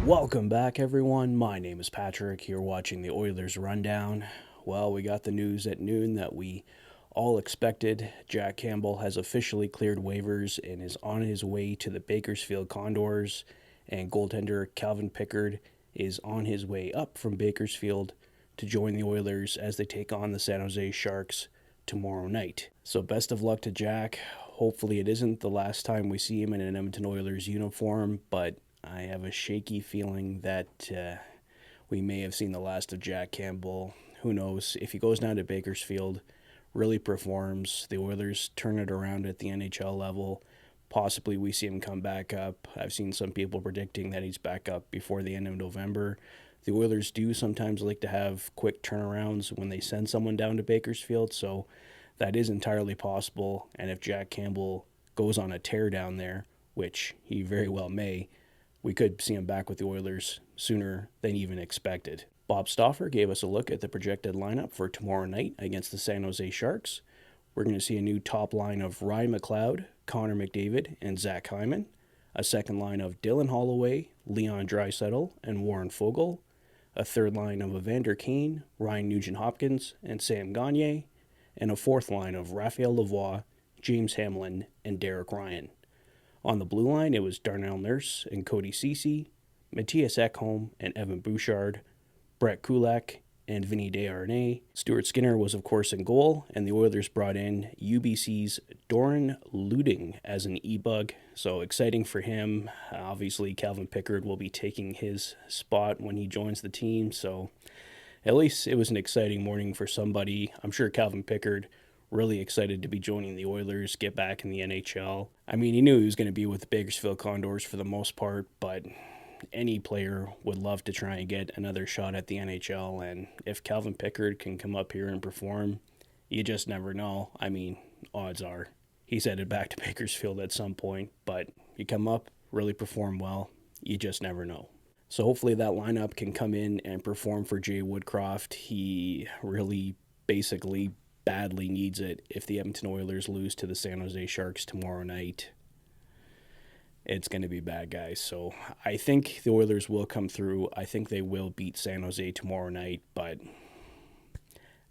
Welcome back, everyone. My name is Patrick. You're watching the Oilers Rundown. Well, we got the news at noon that we all expected. Jack Campbell has officially cleared waivers and is on his way to the Bakersfield Condors, and goaltender Calvin Pickard is on his way up from Bakersfield to join the Oilers as they take on the San Jose Sharks tomorrow night. So best of luck to Jack. Hopefully it isn't the last time we see him in an Edmonton Oilers uniform, but I have a shaky feeling that we may have seen the last of Jack Campbell. Who knows? If he goes down to Bakersfield, really performs, the Oilers turn it around at the NHL level, possibly we see him come back up. I've seen some people predicting that he's back up before the end of November. The Oilers do sometimes like to have quick turnarounds when they send someone down to Bakersfield, so that is entirely possible. And if Jack Campbell goes on a tear down there, which he very well may, we could see him back with the Oilers sooner than even expected. Bob Stauffer gave us a look at the projected lineup for tomorrow night against the San Jose Sharks. We're going to see a new top line of Ryan McLeod, Connor McDavid, and Zach Hyman. A second line of Dylan Holloway, Leon Draisaitl, and Warren Foegele. A third line of Evander Kane, Ryan Nugent-Hopkins, and Sam Gagner. And a fourth line of Raphael Lavoie, James Hamlin, and Derek Ryan. On the blue line, it was Darnell Nurse and Cody Ceci, Matthias Ekholm and Evan Bouchard, Brett Kulak and Vinny Desharnais. Stuart Skinner was, of course, in goal, and the Oilers brought in UBC's Doran Luding as an e-bug, so exciting for him. Obviously, Calvin Pickard will be taking his spot when he joins the team, so at least it was an exciting morning for somebody. I'm sure Calvin Pickard really excited to be joining the Oilers, get back in the NHL. I mean, he knew he was going to be with the Bakersfield Condors for the most part, but any player would love to try and get another shot at the NHL, and if Calvin Pickard can come up here and perform, you just never know. I mean, odds are he's headed back to Bakersfield at some point, but you come up, really perform well, you just never know. So hopefully that lineup can come in and perform for Jay Woodcroft. He really basically badly needs it if the Edmonton Oilers lose to the San Jose Sharks tomorrow night. It's going to be bad, guys. So I think the Oilers will come through. I think they will beat San Jose tomorrow night, but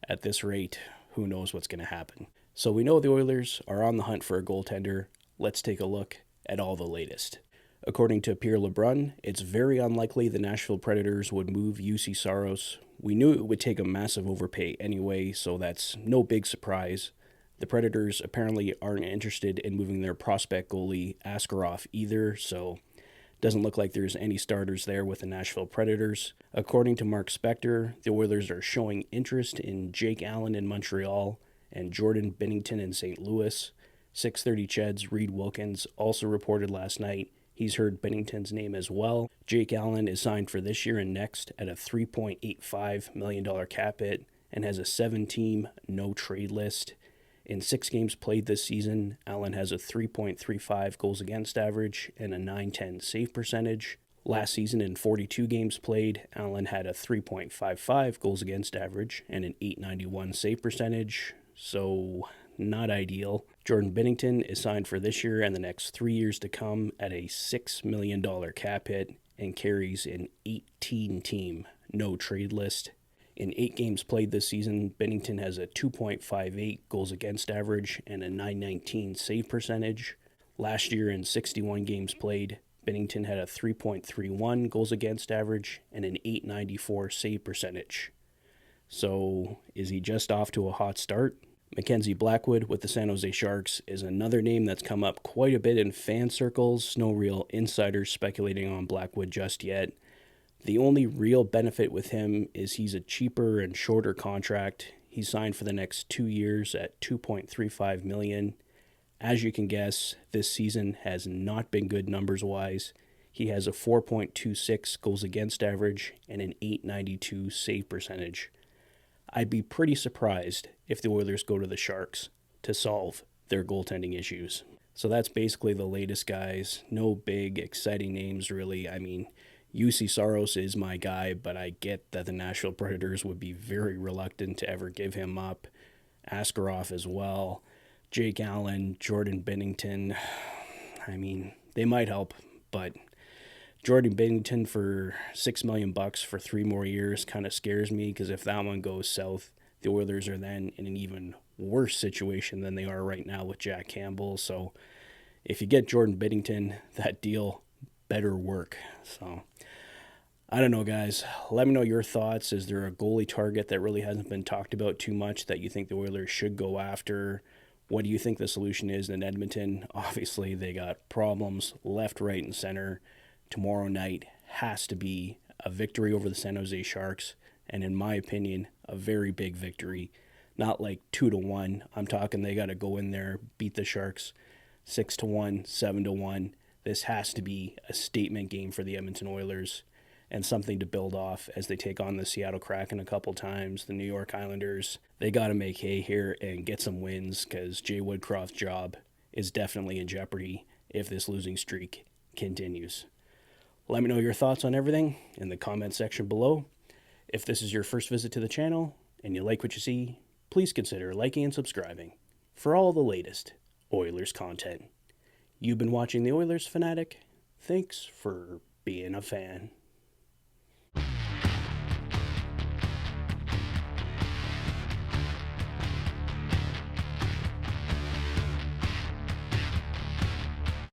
at this rate, who knows what's going to happen. So we know the Oilers are on the hunt for a goaltender. Let's take a look at all the latest. According to Pierre LeBrun, it's very unlikely the Nashville Predators would move UC Saros. We knew it would take a massive overpay anyway, so that's no big surprise. The Predators apparently aren't interested in moving their prospect goalie Askarov either, so doesn't look like there's any starters there with the Nashville Predators. According to Mark Spector, the Oilers are showing interest in Jake Allen in Montreal and Jordan Binnington in St. Louis. 630 Ched's Reed Wilkins also reported last night he's heard Binnington's name as well. Jake Allen is signed for this year and next at a $3.85 million cap hit and has a 7-team no-trade list. In 6 games played this season, Allen has a 3.35 goals against average and a .910 save percentage. Last season, in 42 games played, Allen had a 3.55 goals against average and an .891 save percentage, so not ideal. Jordan Binnington is signed for this year and the next 3 years to come at a $6 million cap hit and carries an 18-team no-trade list. In 8 games played this season, Binnington has a 2.58 goals against average and a .919 save percentage. Last year in 61 games played, Binnington had a 3.31 goals against average and an .894 save percentage. So, is he just off to a hot start? Mackenzie Blackwood with the San Jose Sharks is another name that's come up quite a bit in fan circles. No real insiders speculating on Blackwood just yet. The only real benefit with him is he's a cheaper and shorter contract. He's signed for the next 2 years at $2.35 million. As you can guess, this season has not been good numbers-wise. He has a 4.26 goals against average and an .892 save percentage. I'd be pretty surprised if the Oilers go to the Sharks to solve their goaltending issues. So that's basically the latest, guys. No big, exciting names, really. I mean, UC Saros is my guy, but I get that the Nashville Predators would be very reluctant to ever give him up. Askarov as well. Jake Allen, Jordan Binnington. I mean, they might help, but Jordan Binnington for $6 million for 3 more years kind of scares me, because if that one goes south, the Oilers are then in an even worse situation than they are right now with Jack Campbell. So if you get Jordan Binnington, that deal better work. So I don't know, guys. Let me know your thoughts. Is there a goalie target that really hasn't been talked about too much that you think the Oilers should go after? What do you think the solution is in Edmonton? Obviously, they got problems left, right, and center. Tomorrow night has to be a victory over the San Jose Sharks, and in my opinion, a very big victory. Not like 2-1. I'm talking they got to go in there, beat the Sharks 6-1, 7-1. This has to be a statement game for the Edmonton Oilers and something to build off as they take on the Seattle Kraken a couple times, the New York Islanders. They got to make hay here and get some wins, because Jay Woodcroft's job is definitely in jeopardy if this losing streak continues. Let me know your thoughts on everything in the comment section below. If this is your first visit to the channel and you like what you see, please consider liking and subscribing for all the latest Oilers content. You've been watching the Oilers Fanatic. Thanks for being a fan.